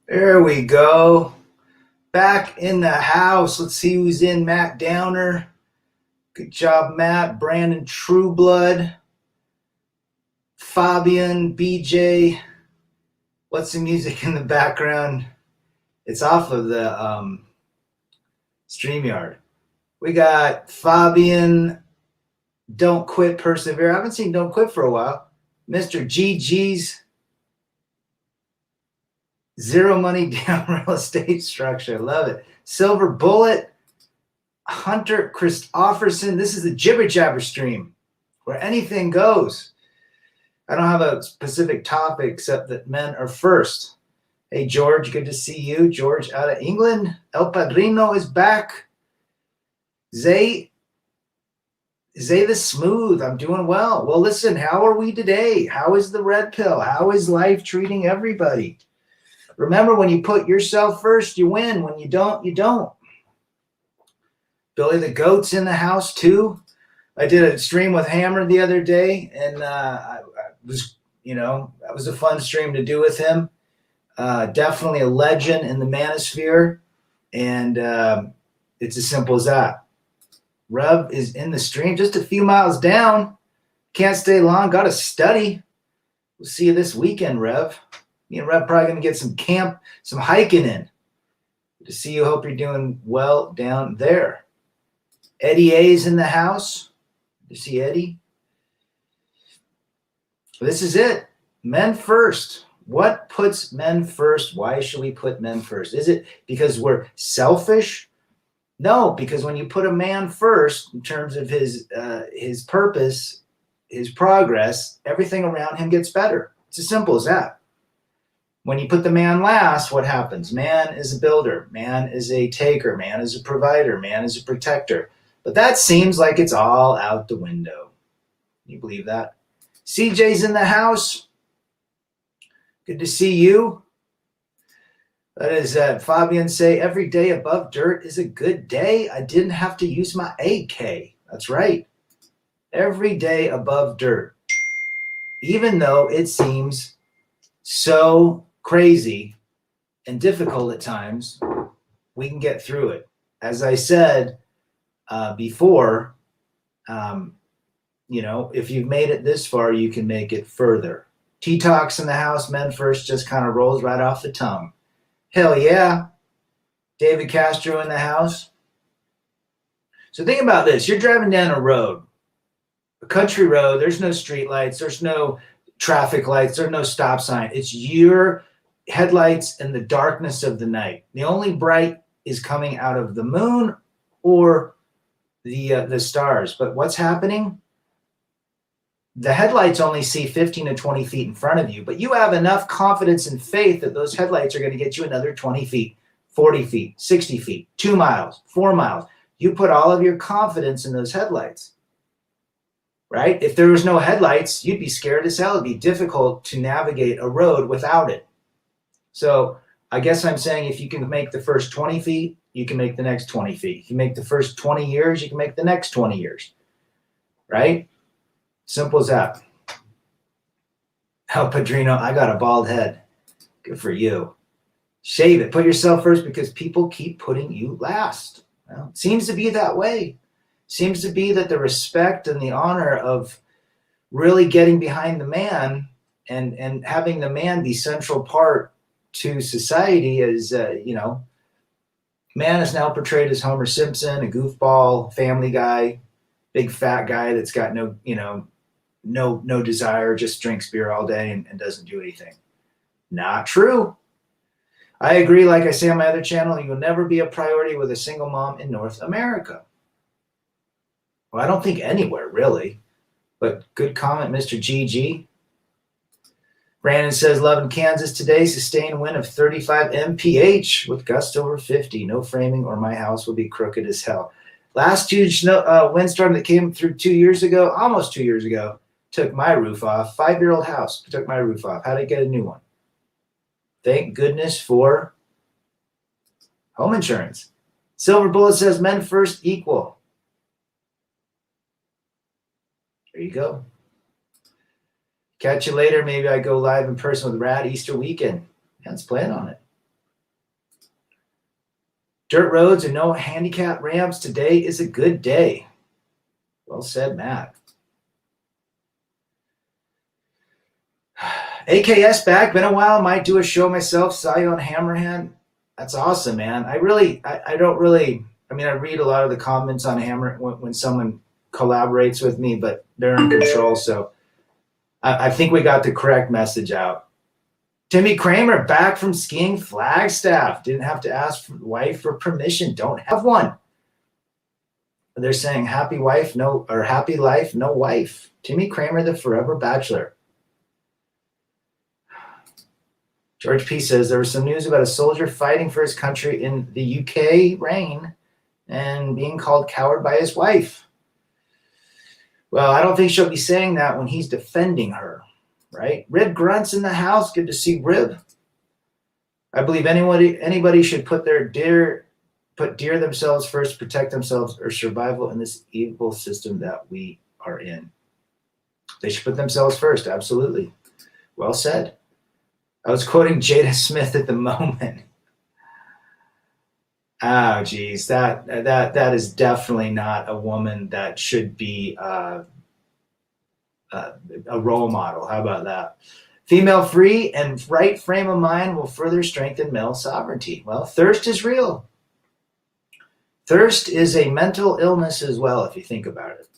There we go. Back in the house. Let's see who's in. Matt Downer. Good job, Matt. Brandon Trueblood. Fabian, BJ. What's the music in the background? It's off of the StreamYard. We got Fabian, Don't Quit, Persevere. I haven't seen Don't Quit for a while. Mr. GG's Zero Money Down Real Estate Structure. Love it. Silver Bullet, Hunter Christofferson. This is the Jibber Jabber stream where anything goes. I don't have a specific topic except that men are first. Hey, George, good to see you. George out of England. El Padrino is back. Zay the Smooth. I'm doing well. Well, listen, how are we today? How is the red pill? How is life treating everybody? Remember, when you put yourself first, you win. When you don't, you don't. Billy the Goat's in the house too. I did a stream with Hammer the other day, and I was, that was a fun stream to do with him. Definitely a legend in the manosphere, and it's as simple as that. Rev is in the stream, just a few miles down. Can't stay long. Got to study. We'll see you this weekend, Rev. Me and Rev probably going to get some hiking in. Good to see you. Hope you're doing well down there. Eddie A's in the house. Good to see Eddie. This is it. Men first. What puts men first? Why should we put men first? Is it because we're selfish? No, because when you put a man first in terms of his purpose, his progress, everything around him gets better. It's as simple as that. When you put the man last, what happens? Man is a builder. Man is a taker. Man is a provider. Man is a protector. But that seems like it's all out the window. Can you believe that? CJ's in the house. Good to see you. That is Fabian say, every day above dirt is a good day. I didn't have to use my AK. That's right. Every day above dirt. Even though it seems so crazy and difficult at times, we can get through it. As I said before, if you've made it this far, you can make it further. T-Talks in the house, men first, just kind of rolls right off the tongue. Hell yeah. David Castro in the house. So think about this. You're driving down a road, a country road. There's no street lights. There's no traffic lights. There's no stop sign. It's your headlights in the darkness of the night. The only bright is coming out of the moon or the stars. But what's happening? The headlights only see 15 to 20 feet in front of you, but you have enough confidence and faith that those headlights are going to get you another 20 feet, 40 feet, 60 feet, 2 miles, 4 miles. You put all of your confidence in those headlights, right? If there was no headlights, you'd be scared as hell. It'd be difficult to navigate a road without it. So I guess I'm saying if you can make the first 20 feet you can make the next 20 feet. You can make the first 20 years, you can make the next 20 years. Right? Simple as that. Oh, Padrino, I got a bald head. Good for you. Shave it. Put yourself first because people keep putting you last. Well, it seems to be that way. Seems to be that the respect and the honor of really getting behind the man and having the man be central part to society is, man is now portrayed as Homer Simpson, a goofball, family guy, big fat guy that's got no desire, just drinks beer all day and doesn't do anything. Not true. I agree, like I say on my other channel, you will never be a priority with a single mom in North America. Well, I don't think anywhere, really. But good comment, Mr. GG. Brandon says, loving Kansas today, sustained wind of 35 mph with gusts over 50. No framing or my house will be crooked as hell. Last huge windstorm that came through 2 years ago, almost 2 years ago, took my roof off. 5-year-old house took my roof off. How did I get a new one? Thank goodness for home insurance. Silver Bullet says, men first equal. There you go. Catch you later. Maybe I go live in person with Rad Easter weekend. Yeah, let's plan on it. Dirt roads and no handicap ramps. Today is a good day. Well said, Matt. AKS back. Been a while. Might do a show myself. Saw you on Hammerhand. That's awesome, man. I read a lot of the comments on Hammer when someone collaborates with me, but they're in control. So I think we got the correct message out. Timmy Kramer back from skiing Flagstaff. Didn't have to ask for wife for permission. Don't have one. They're saying happy wife, no, or happy life, no wife. Timmy Kramer, the forever bachelor. George P says there was some news about a soldier fighting for his country in the UK rain and being called coward by his wife. Well, I don't think she'll be saying that when he's defending her, right? Rib Grunts in the house. Good to see Rib. I believe anybody should put dear themselves first, protect themselves, or survival in this evil system that we are in. They should put themselves first. Absolutely. Well said. I was quoting Jada Smith at the moment. Oh, geez, that is definitely not a woman that should be a role model. How about that? Female free and right frame of mind will further strengthen male sovereignty. Well, thirst is real. Thirst is a mental illness as well, if you think about it.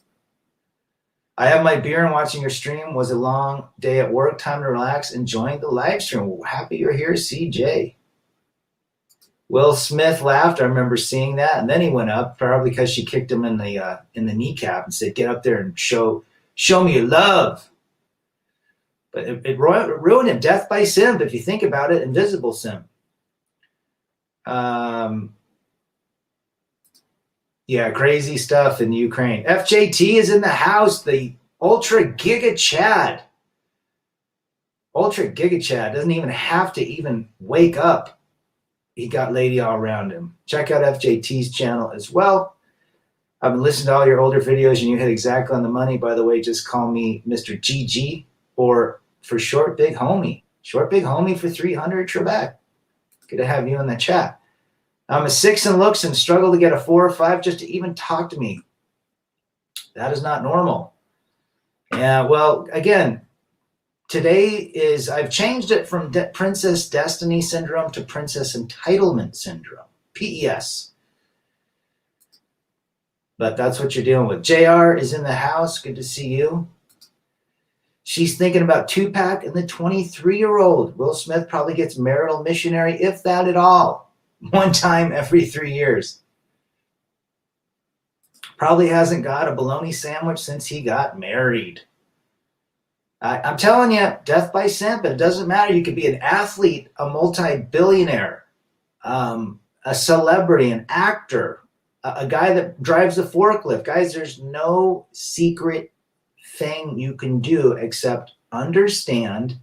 I have my beer and watching your stream was a long day at work, time to relax, enjoying the live stream. Happy you're here, CJ. Will Smith laughed. I remember seeing that, and then he went up, probably because she kicked him in the kneecap and said, "Get up there and show me your love." But it ruined him. Death by simp, if you think about it. Invisible simp. Yeah, crazy stuff in Ukraine. FJT is in the house. The Ultra Giga Chad. Ultra Giga Chad doesn't even have to even wake up. He got lady all around him. Check out FJT's channel as well. I've been listening to all your older videos and you hit exactly on the money. By the way, just call me Mr. GG or for short, big homie. Short, big homie for 300, Trebek. Good to have you in the chat. I'm a 6 in looks and struggle to get a 4 or 5 just to even talk to me. That is not normal. Yeah, well, again, today I've changed it from Princess Destiny Syndrome to Princess Entitlement Syndrome, PES. But that's what you're dealing with. JR is in the house. Good to see you. She's thinking about Tupac and the 23-year-old. Will Smith probably gets marital missionary, if that at all. One time every 3 years. Probably hasn't got a bologna sandwich since he got married. I'm telling you, death by simp. It doesn't matter. You could be an athlete, a multi-billionaire, a celebrity, an actor, a guy that drives a forklift. Guys, there's no secret thing you can do except understand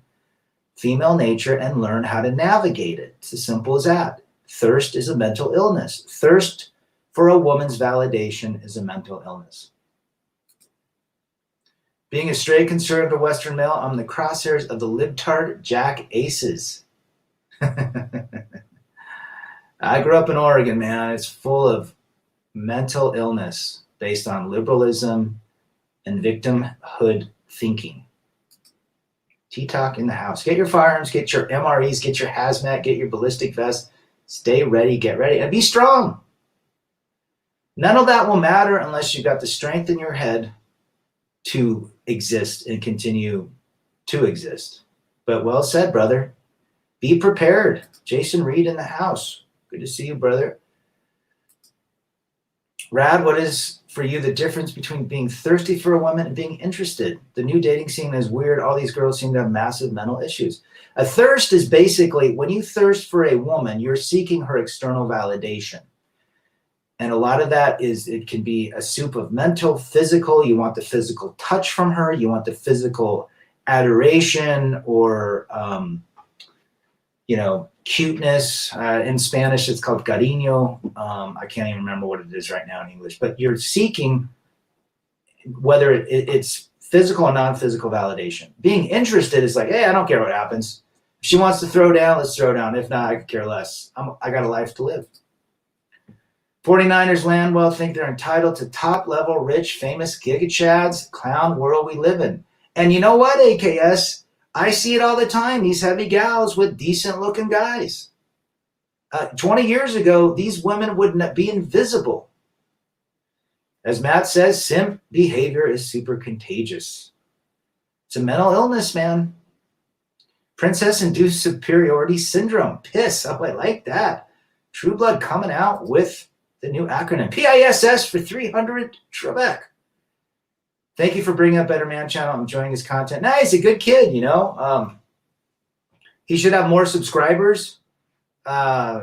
female nature and learn how to navigate it. It's as simple as that. Thirst is a mental illness. Thirst for a woman's validation is a mental illness. Being a straight conservative Western male, I'm in the crosshairs of the libtard Jack Aces. I grew up in Oregon, man. It's full of mental illness based on liberalism and victimhood thinking. T-Talk in the house. Get your firearms, get your MREs, get your hazmat, get your ballistic vest. Stay ready, get ready, and be strong. None of that will matter unless you've got the strength in your head to exist and continue to exist. But well said, brother. Be prepared. Jason Reed in the house. Good to see you, brother. Rad, what is for you the difference between being thirsty for a woman and being interested? The new dating scene is weird. All these girls seem to have massive mental issues. A thirst is basically when you thirst for a woman, you're seeking her external validation. And a lot of that is, it can be a soup of mental, physical. You want the physical touch from her. You want the physical adoration or, cuteness. In Spanish, it's called cariño. I can't even remember what it is right now in English. But you're seeking whether it's physical or non-physical validation. Being interested is like, hey, I don't care what happens. If she wants to throw down, let's throw down. If not, I could care less. I got a life to live. 49ers land well, think they're entitled to top-level, rich, famous giga-chads, clown world we live in. And you know what, AKS? I see it all the time, these heavy gals with decent-looking guys. 20 years ago, these women would not be invisible. As Matt says, simp behavior is super contagious. It's a mental illness, man. Princess-induced superiority syndrome. Piss. Oh, I like that. True Blood coming out with the new acronym. PISS for 300 Trebek. Thank you for bringing up Better Man channel. I'm enjoying his content. Nah, he's a good kid, he should have more subscribers.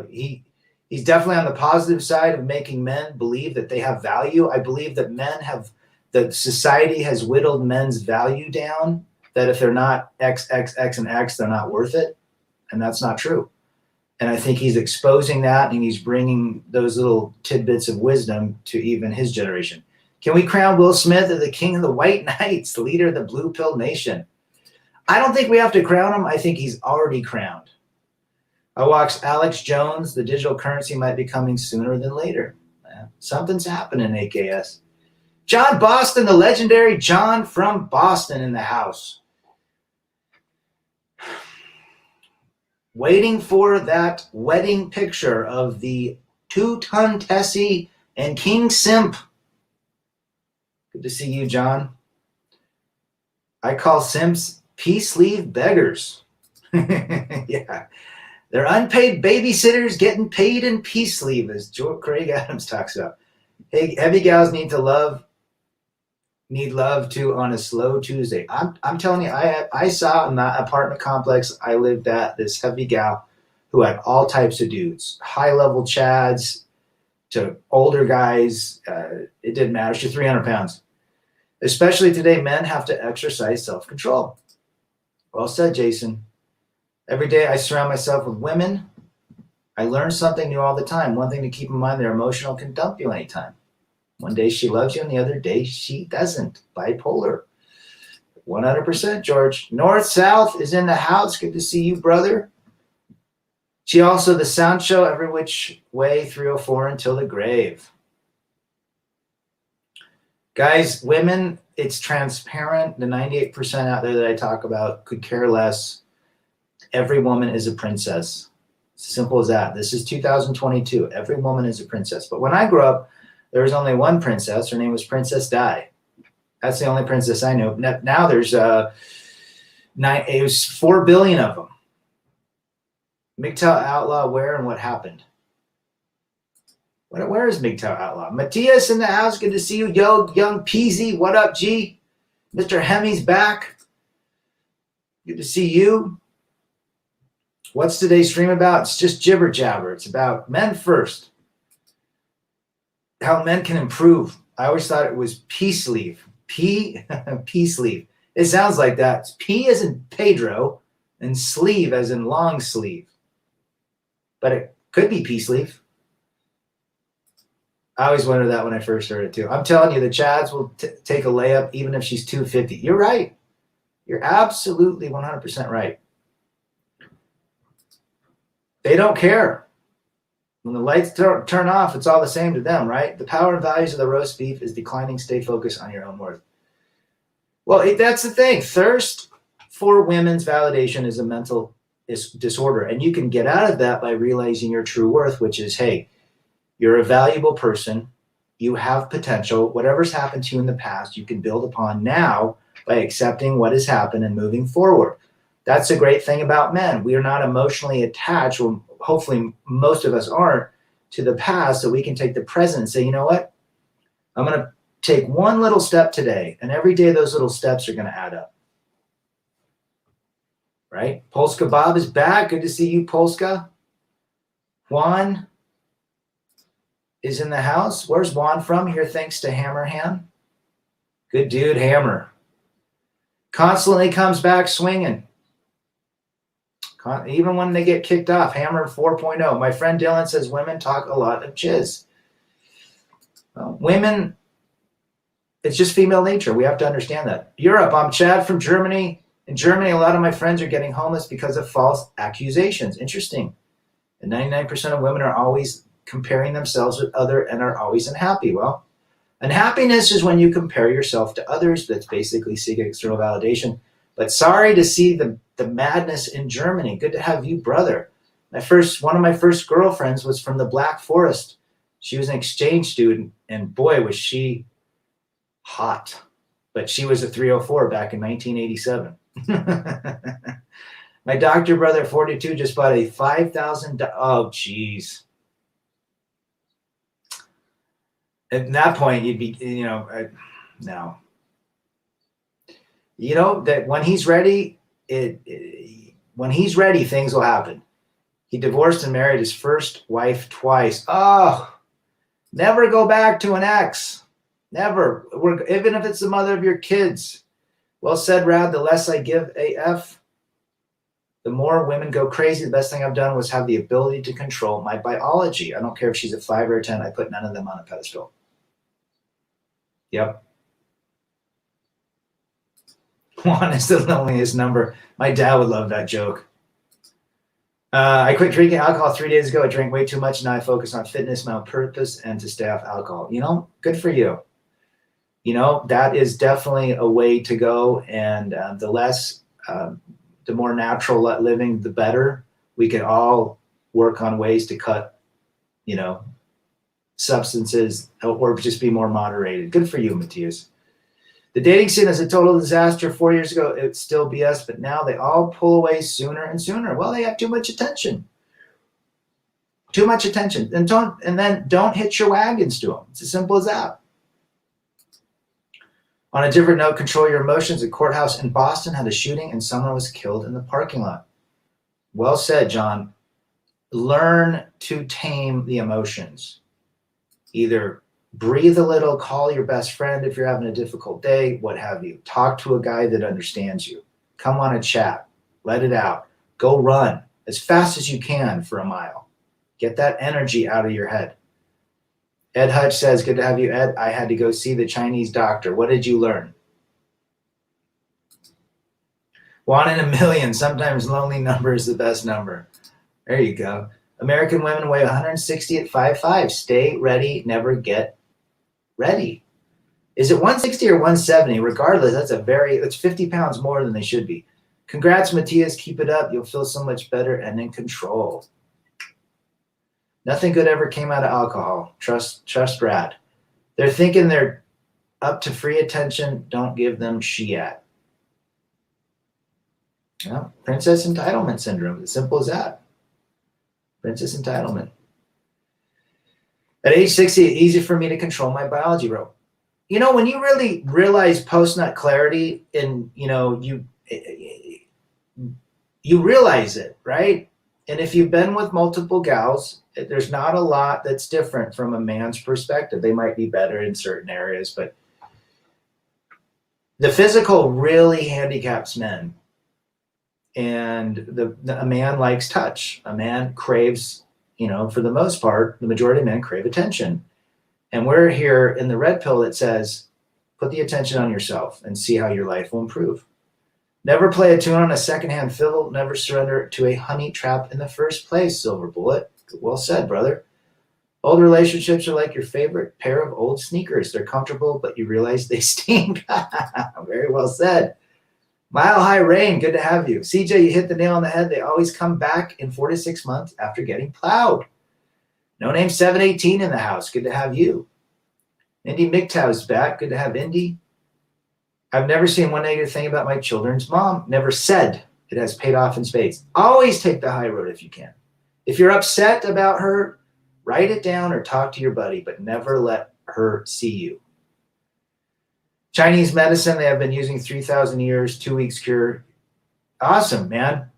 He's definitely on the positive side of making men believe that they have value. I believe that that society has whittled men's value down, that if they're not X, X, X, and X, they're not worth it. And that's not true. And I think he's exposing that, and he's bringing those little tidbits of wisdom to even his generation. Can we crown Will Smith as the king of the white knights, the leader of the blue pill nation? I don't think we have to crown him. I think he's already crowned. I watched Alex Jones. The digital currency might be coming sooner than later. Something's happening, AKS. John Boston, the legendary John from Boston in the house. Waiting for that wedding picture of the 2-ton Tessie and King Simp. Good to see you, John. I call simps peace sleeve beggars. Yeah. They're unpaid babysitters getting paid in peace sleeve, as Craig Adams talks about. Hey, heavy gals need love too on a slow Tuesday. I'm telling you, I saw in that apartment complex I lived at this heavy gal who had all types of dudes, high-level chads to older guys. It didn't matter. She's 300 pounds. Especially today, men have to exercise self-control. Well said, Jason. Every day I surround myself with women. I learn something new all the time. One thing to keep in mind, they're emotional, can dump you anytime. One day she loves you, and the other day she doesn't. Bipolar. 100%, George. North South is in the house. Good to see you, brother. She also the sound show every which way 304 until the grave. Guys, women, it's transparent. The 98% out there that I talk about could care less. Every woman is a princess. Simple as that. This is 2022. Every woman is a princess. But when I grew up, there was only one princess. Her name was Princess Di. That's the only princess I know. Now there's it was 4 billion of them. MGTOW Outlaw, where and what happened? Where is MGTOW Outlaw? Matthias in the house. Good to see you. Yo, young Peasy. What up, G? Mr. Hemi's back. Good to see you. What's today's stream about? It's just jibber jabber. It's about men first. How men can improve. I always thought it was peace sleeve. Peace sleeve. It sounds like that. It's P as in Pedro and sleeve as in long sleeve. But Could be peace leaf. I always wondered that when I first heard it too. I'm telling you, the Chads will take a layup even if she's 250. You're right. You're absolutely 100% right. They don't care. When the lights turn off, it's all the same to them, right? The power and values of the roast beef is declining. Stay focused on your own worth. Well, that's the thing. Thirst for women's validation is a mental disorder. And you can get out of that by realizing your true worth, which is, hey, you're a valuable person. You have potential. Whatever's happened to you in the past, you can build upon now by accepting what has happened and moving forward. That's a great thing about men. We are not emotionally attached, or hopefully most of us aren't, to the past, so we can take the present and say, you know what? I'm going to take one little step today, and every day those little steps are going to add up. Right? Polska Bob is back. Good to see you, Polska. Juan is in the house. Where's Juan from? Here, thanks to Hammerhand. Good dude, Hammer. Constantly comes back swinging. Even when they get kicked off. Hammer 4.0. My friend Dylan says women talk a lot of jizz. Well, women, it's just female nature. We have to understand that. Europe, I'm Chad from Germany. In Germany, a lot of my friends are getting homeless because of false accusations. Interesting. And 99% of women are always comparing themselves with others and are always unhappy. Well, unhappiness is when you compare yourself to others. That's basically seeking external validation. But sorry to see the madness in Germany. Good to have you, brother. One of my first girlfriends was from the Black Forest. She was an exchange student, and boy, was she hot. But she was a 304 back in 1987. My doctor brother, 42, just bought a $5,000. Oh, geez. At that point, you'd be, no. You know that when he's ready, when he's ready, things will happen. He divorced and married his first wife twice. Oh, never go back to an ex. Never. Even if it's the mother of your kids. Well said, Rad. The less I give AF, the more women go crazy. The best thing I've done was have the ability to control my biology. I don't care if she's a 5 or a 10. I put none of them on a pedestal. Yep. One is the loneliest number. My dad would love that joke. I quit drinking alcohol 3 days ago. I drank way too much. Now I focus on fitness, my own purpose, and to stay off alcohol. Good for you. That is definitely a way to go. And the more natural living, the better. We can all work on ways to cut, substances or just be more moderated. Good for you, Matthias. The dating scene is a total disaster. 4 years ago, it's still BS, but now they all pull away sooner and sooner. Well, they have too much attention. Too much attention. And then don't hitch your wagons to them. It's as simple as that. On a different note, control your emotions. A courthouse in Boston had a shooting and someone was killed in the parking lot. Well said, John. Learn to tame the emotions. Either breathe a little, call your best friend if you're having a difficult day, what have you. Talk to a guy that understands you. Come on a chat. Let it out. Go run as fast as you can for a mile. Get that energy out of your head. Ed Hutch says, good to have you, Ed. I had to go see the Chinese doctor. What did you learn? 1 in a million. Sometimes lonely number is the best number. There you go. American women weigh 160 at 5'5". Stay ready, never get ready. Is it 160 or 170? Regardless, that's 50 pounds more than they should be. Congrats, Matthias. Keep it up. You'll feel so much better and in control. Nothing good ever came out of alcohol. Trust Rad. They're thinking they're up to free attention. Don't give them shit. Well, princess entitlement syndrome. As simple as that. Princess entitlement. At age 60, it's easy for me to control my biology, bro. When you really realize post-nut clarity and, you realize it, right? And if you've been with multiple gals, there's not a lot that's different from a man's perspective. They might be better in certain areas, but the physical really handicaps men. And a man likes touch. A man craves, for the most part, the majority of men crave attention. And we're here in the red pill that says, put the attention on yourself and see how your life will improve. Never play a tune on a secondhand fiddle. Never surrender to a honey trap in the first place, Silver Bullet. Well said, brother. Old relationships are like your favorite pair of old sneakers. They're comfortable, but you realize they stink. Very well said. Mile High Rain, good to have you. CJ, you hit the nail on the head. They always come back in 4 to 6 months after getting plowed. No Name 718 in the house. Good to have you. Indy MGTOW's back. Good to have Indy. I've never seen one negative thing about my children's mom. Never said. It has paid off in spades. Always take the high road if you can. If you're upset about her, write it down or talk to your buddy, but never let her see you. Chinese medicine, they have been using 3,000 years, 2 weeks cure. Awesome, man.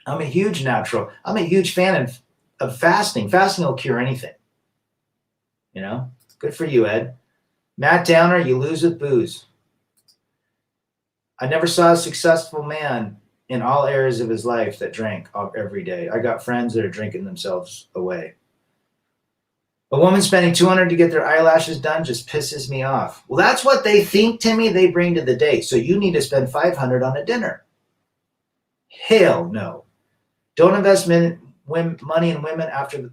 I'm a huge natural. I'm a huge fan of fasting. Fasting will cure anything. Good for you, Ed. Matt Downer, you lose with booze. I never saw a successful man in all areas of his life that drank every day. I got friends that are drinking themselves away. A woman spending $200 to get their eyelashes done just pisses me off. Well, that's what they think, Timmy, they bring to the date. So you need to spend $500 on a dinner. Hell no. Don't invest money in women after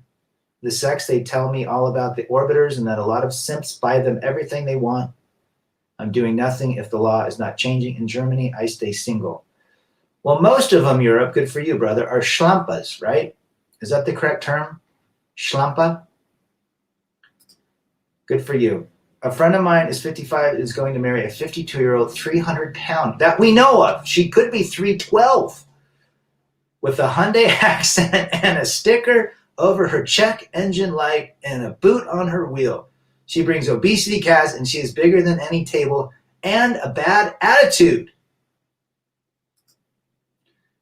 the sex. They tell me all about the orbiters and that a lot of simps buy them everything they want. I'm doing nothing if the law is not changing. In Germany, I stay single. Well, most of them, Europe, good for you, brother, are schlampas, right? Is that the correct term? Schlampa? Good for you. A friend of mine is 55, is going to marry a 52-year-old, 300-pound, that we know of. She could be 312, with a Hyundai accent and a sticker over her check engine light and a boot on her wheel. She brings obesity cast and she is bigger than any table and a bad attitude.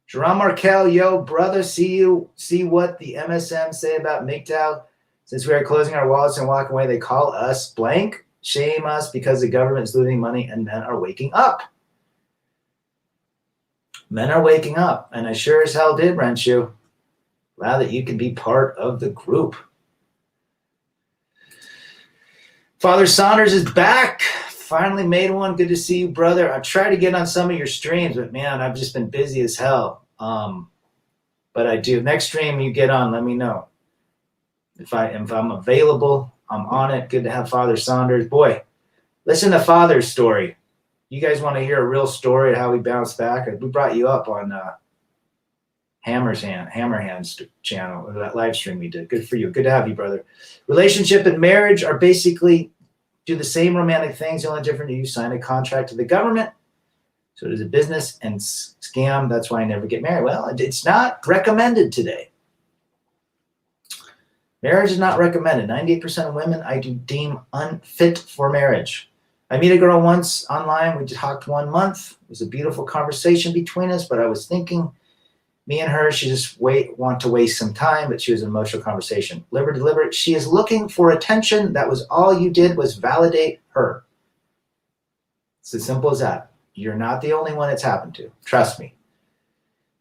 Jerome Markel, yo, brother, see what the MSM say about MGTOW? Since we are closing our wallets and walking away, they call us blank, shame us because the government is losing money and men are waking up. Men are waking up, and I sure as hell did rent you. Glad that you can be part of the group. Father Saunders is back. Finally made one. Good to see you, brother. I tried to get on some of your streams, but man, I've just been busy as hell. But I do. Next stream you get on, let me know. If I'm available, I'm on it. Good to have Father Saunders. Boy, listen to Father's story. You guys want to hear a real story of how we bounced back? We brought you up on Hammer Hand's channel, or that live stream we did. Good for you. Good to have you, brother. Relationship and marriage are basically do the same romantic things. The only difference is you sign a contract to the government. So it is a business and scam. That's why I never get married. Well, it's not recommended today. Marriage is not recommended. 98% of women I do deem unfit for marriage. I meet a girl once online. We talked 1 month. It was a beautiful conversation between us, but I was thinking, me and her, she just want to waste some time, but she was an emotional conversation. Deliberate. She is looking for attention. That was all you did was validate her. It's as simple as that. You're not the only one it's happened to. Trust me.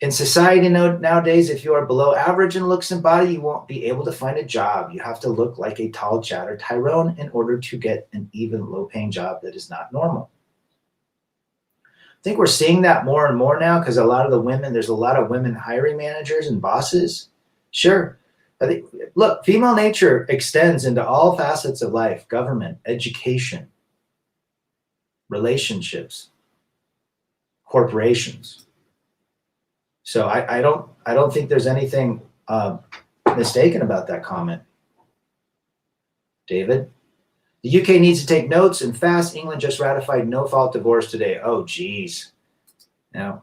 In society nowadays, if you are below average in looks and body, you won't be able to find a job. You have to look like a tall chatter Tyrone in order to get an even low-paying job that is not normal. I think we're seeing that more and more now because there's a lot of women hiring managers and bosses. Sure. I think, look, female nature extends into all facets of life: government, education, relationships, corporations. So I don't think there's anything mistaken about that comment. David, the UK needs to take notes and fast. England just ratified no-fault divorce today. Oh, geez. Now,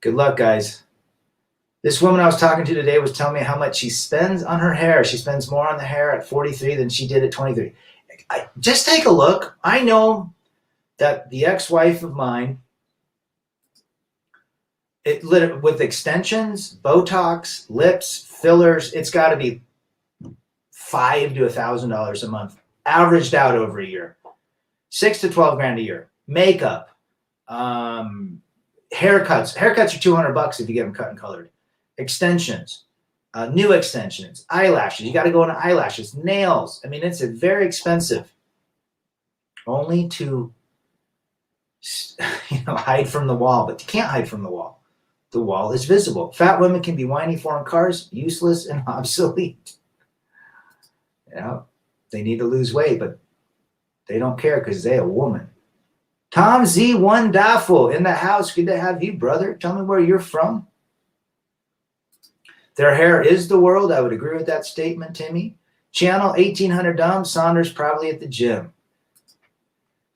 good luck, guys. This woman I was talking to today was telling me how much she spends on her hair. She spends more on the hair at 43 than she did at 23. Just take a look. I know that the ex-wife of mine, with extensions, Botox, lips, fillers, it's got to be $5,000 to $1,000 a month, averaged out over a year. $6,000 to $12,000 a year. Makeup, haircuts. Haircuts are $200 if you get them cut and colored. Extensions, new extensions, eyelashes. You got to go into eyelashes, nails. I mean, it's very expensive. Only to hide from the wall, but you can't hide from the wall. The wall is visible. Fat women can be whiny foreign cars, useless and obsolete. They need to lose weight, but they don't care because they're a woman. Tom Z1 Daffel in the house. Good to have you, brother. Tell me where you're from. Their hair is the world. I would agree with that statement, Timmy. Channel 1800 Dom. Saunders probably at the gym.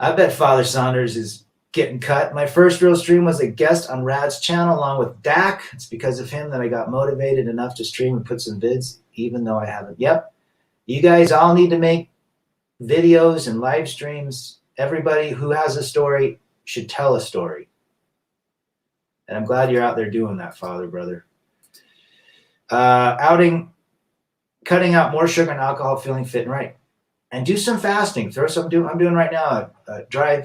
I bet Father Saunders is getting cut. My first real stream was a guest on Rad's channel along with Dak. It's because of him that I got motivated enough to stream and put some vids, even though I haven't. Yep. You guys all need to make videos and live streams. Everybody who has a story should tell a story. And I'm glad you're out there doing that, Father, brother. Cutting out more sugar and alcohol, feeling fit and right. And do some fasting. I'm doing right now a dry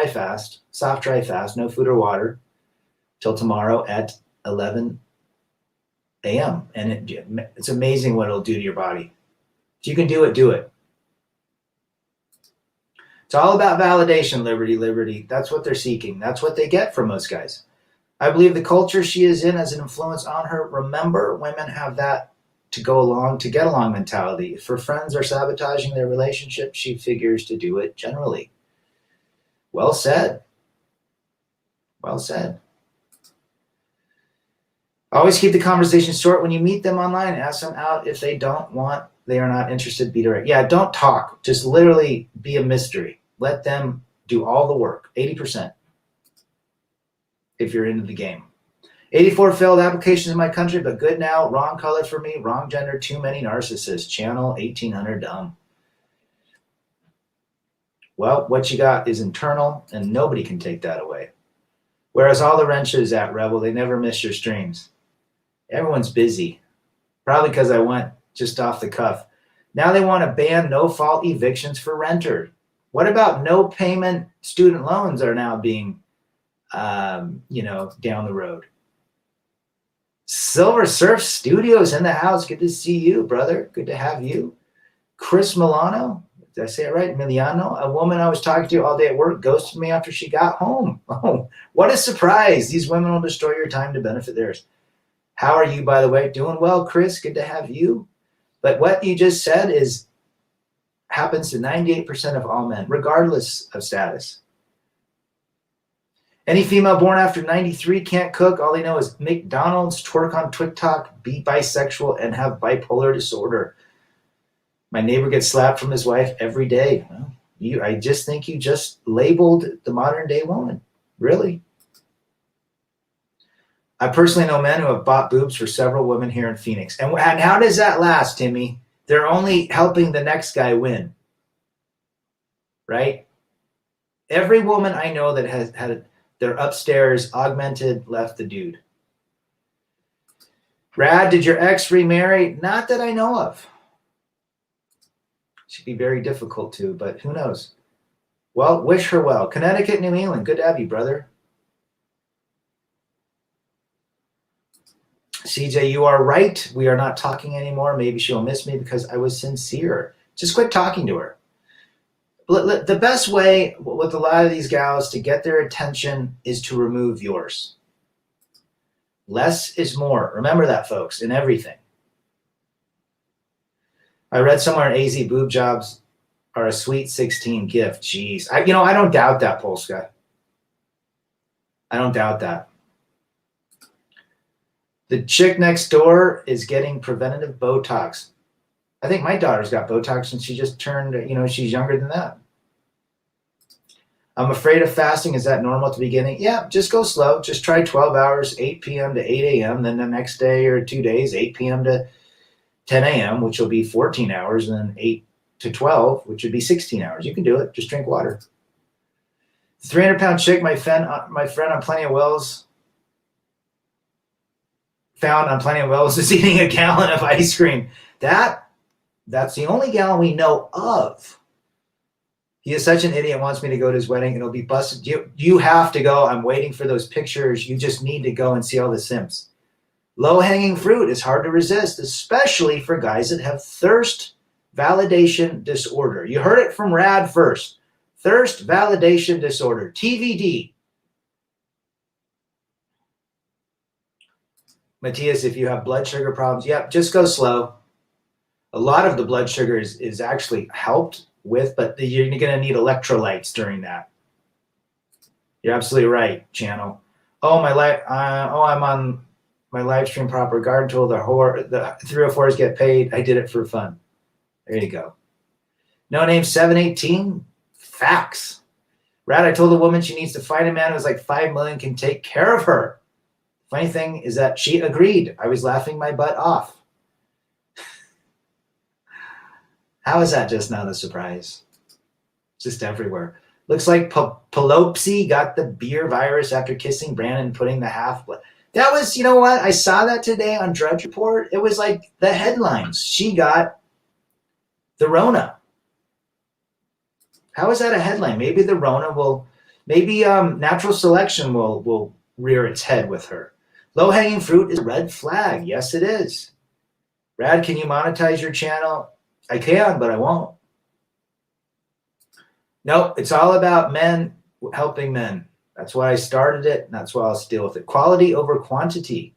fast, soft dry fast, no food or water, till tomorrow at 11 a.m. And it's amazing what it'll do to your body. If you can do it, do it. It's all about validation, liberty. That's what they're seeking. That's what they get from most guys. I believe the culture she is in has an influence on her. Remember, women have that to get along mentality. If her friends are sabotaging their relationship, she figures to do it generally. Well said. Well said. Always keep the conversation short when you meet them online. Ask them out. If they are not interested, be direct. Yeah, don't talk. Just literally be a mystery. Let them do all the work. 80%. If you're into the game. 84 failed applications in my country, but good now. Wrong color for me. Wrong gender. Too many narcissists. Channel 1800 dumb. Well, what you got is internal, and nobody can take that away. Whereas all the wrenches at Rebel, they never miss your streams. Everyone's busy. Probably because I went just off the cuff. Now they want to ban no-fault evictions for renters. What about no payment student loans are now being, down the road? Silver Surf Studios in the house. Good to see you, brother. Good to have you. Chris Milano. Did I say it right? Emiliano. A woman I was talking to all day at work ghosted me after she got home. Oh, what a surprise. These women will destroy your time to benefit theirs. How are you, by the way? Doing well, Chris. Good to have you. But what you just said happens to 98% of all men, regardless of status. Any female born after 93 can't cook. All they know is McDonald's, twerk on TikTok, be bisexual, and have bipolar disorder. My neighbor gets slapped from his wife every day. Well, I just think you just labeled the modern day woman. Really? I personally know men who have bought boobs for several women here in Phoenix. And how does that last, Timmy? They're only helping the next guy win. Right? Every woman I know that has had their upstairs augmented left the dude. Rad, did your ex remarry? Not that I know of. Should be very difficult to, but who knows? Well, wish her well. Connecticut, New England. Good to have you, brother. CJ, you are right. We are not talking anymore. Maybe she'll miss me because I was sincere. Just quit talking to her. The best way with a lot of these gals to get their attention is to remove yours. Less is more. Remember that, folks, in everything. I read somewhere in AZ boob jobs are a sweet 16 gift. Jeez. I don't doubt that, Polska. I don't doubt that. The chick next door is getting preventative Botox. I think my daughter's got Botox and she just turned, she's younger than that. I'm afraid of fasting. Is that normal at the beginning? Yeah, just go slow. Just try 12 hours, 8 p.m. to 8 a.m. Then the next day or 2 days, 8 p.m. to 10 a.m., which will be 14 hours, and then 8 to 12, which would be 16 hours. You can do it. Just drink water. 300-pound chick, my friend on Plenty of Wells, found on Plenty of Wells is eating a gallon of ice cream. That's the only gallon we know of. He is such an idiot, wants me to go to his wedding. It'll be busted. You have to go. I'm waiting for those pictures. You just need to go and see all the simps. Low-hanging fruit is hard to resist, especially for guys that have thirst validation disorder. You heard it from Rad first. Thirst validation disorder, TVD. Matthias, if you have blood sugar problems, yep, just go slow. A lot of the blood sugar is actually helped with, but you're going to need electrolytes during that. You're absolutely right, channel. Oh, I'm on my live stream proper guard tool. The 304s get paid. I did it for fun. There you go. No name 718. Facts. Rad, I told the woman she needs to find a man who's like 5 million can take care of her. Funny thing is that she agreed. I was laughing my butt off. How is that just not a surprise? Just everywhere. Looks like Pelosi got the beer virus after kissing Brandon and putting the half blood. That was, you know what? I saw that today on Drudge Report. It was like the headlines. She got the Rona. How is that a headline? Maybe the Rona will, maybe natural selection will rear its head with her. Low-hanging fruit is a red flag. Yes, it is. Rad, can you monetize your channel? I can, but I won't. Nope, it's all about men helping men. That's why I started it, and that's why I'll deal with it. Quality over quantity.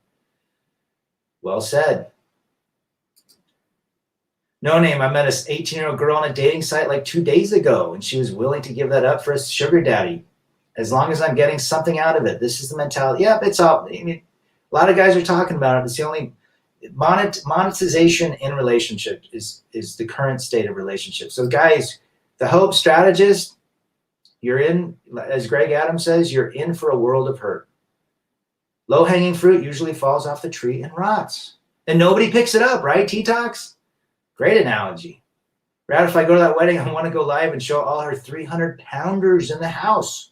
Well said. No name, I met an 18-year-old girl on a dating site like 2 days ago, and she was willing to give that up for a sugar daddy. As long as I'm getting something out of it. This is the mentality. Yep, it's all, I mean, a lot of guys are talking about it. It's the only monetization in relationship is the current state of relationship. So guys, the hope strategist, you're in, as Greg Adams says, you're in for a world of hurt. Low-hanging fruit usually falls off the tree and rots. And nobody picks it up, right, T-Tox? Great analogy. Rad, if I go to that wedding, I want to go live and show all her 300-pounders in the house.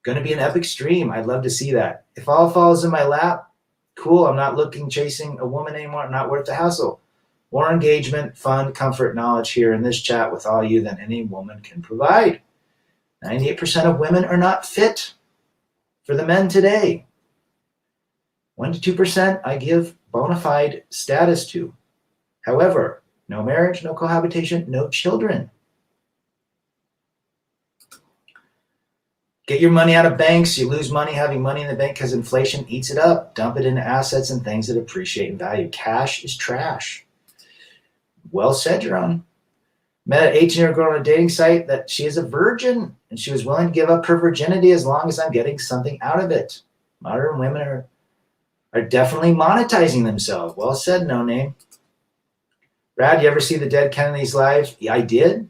Going to be an epic stream. I'd love to see that. If all falls in my lap, cool. I'm not chasing a woman anymore. I'm not worth the hassle. More engagement, fun, comfort, knowledge here in this chat with all you than any woman can provide. 98% of women are not fit for the men today. 1% to 2% I give bona fide status to. However, no marriage, no cohabitation, no children. Get your money out of banks. You lose money having money in the bank because inflation eats it up. Dump it into assets and things that appreciate in value. Cash is trash. Well said, Jerome. Met an 18-year-old girl on a dating site that she is a virgin and she was willing to give up her virginity as long as I'm getting something out of it. Modern women are definitely monetizing themselves. Well said, No Name. Brad, you ever see the Dead Kennedys live? Yeah, I did.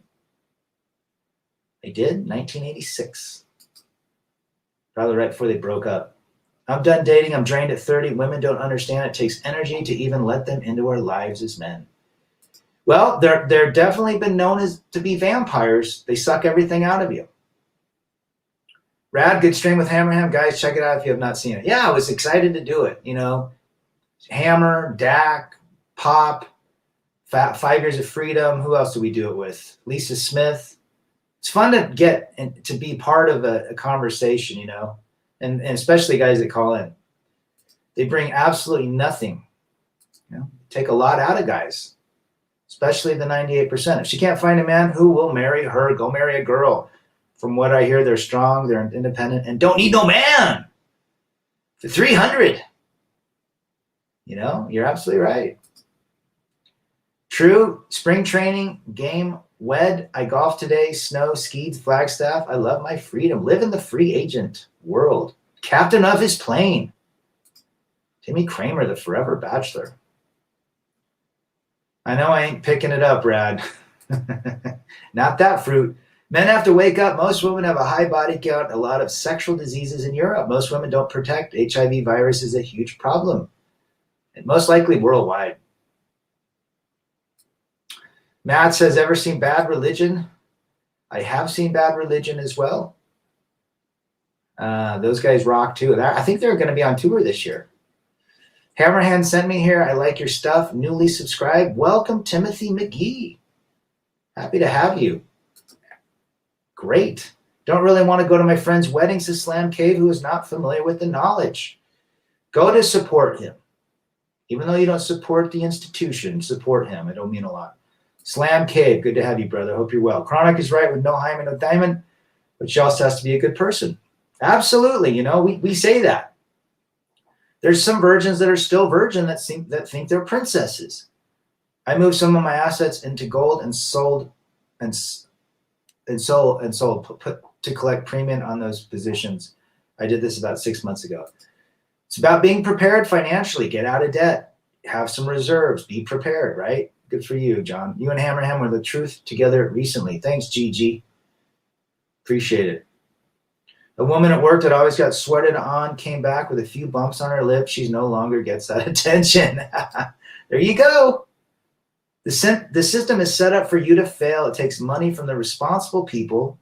1986. Probably right before they broke up. I'm done dating. I'm drained at 30. Women don't understand it takes energy to even let them into our lives as men. Well, they're definitely been known as to be vampires. They suck everything out of you. Rad, good stream with Hammerham. Guys, check it out if you have not seen it. Yeah, I was excited to do it. You know, Hammer, Dak, Pop, 5 Years of Freedom. Who else do we do it with? Lisa Smith. It's fun to get and to be part of a conversation, you know, and especially guys that call in. They bring absolutely nothing. You know, take a lot out of guys, especially the 98%. If she can't find a man who will marry her, go marry a girl. From what I hear, they're strong, they're independent, and don't need no man. For 300. You know, you're absolutely right. True. Spring training, game, wed. I golfed today, snow, skied, Flagstaff. I love my freedom. Live in the free agent world. Captain of his plane. Timmy Kramer, the forever bachelor. I know I ain't picking it up, Brad. Not that fruit. Men have to wake up. Most women have a high body count, a lot of sexual diseases in Europe. Most women don't protect. HIV virus is a huge problem, and most likely worldwide. Matt says, ever seen Bad Religion? I have seen Bad Religion as well. Those guys rock too. I think they're going to be on tour this year. Hammerhand sent me here. I like your stuff. Newly subscribed. Welcome, Timothy McGee. Happy to have you. Great. Don't really want to go to my friend's weddings to Slam Cave who is not familiar with the knowledge. Go to support him. Even though you don't support the institution, support him. It'll mean a lot. Slam Cave, good to have you, brother. Hope you're well. Chronic is right with no hymen, no diamond, but she also has to be a good person. Absolutely. You know, we say that. There's some virgins that are still virgin that think they're princesses. I moved some of my assets into gold and sold put to collect premium on those positions. I did this about 6 months ago. It's about being prepared financially. Get out of debt. Have some reserves. Be prepared, right? Good for you, John. You and Hammerham were the truth together recently. Thanks, Gigi. Appreciate it. A woman at work that always got sweated on came back with a few bumps on her lip. She no longer gets that attention. There you go. The system is set up for you to fail. It takes money from the responsible people,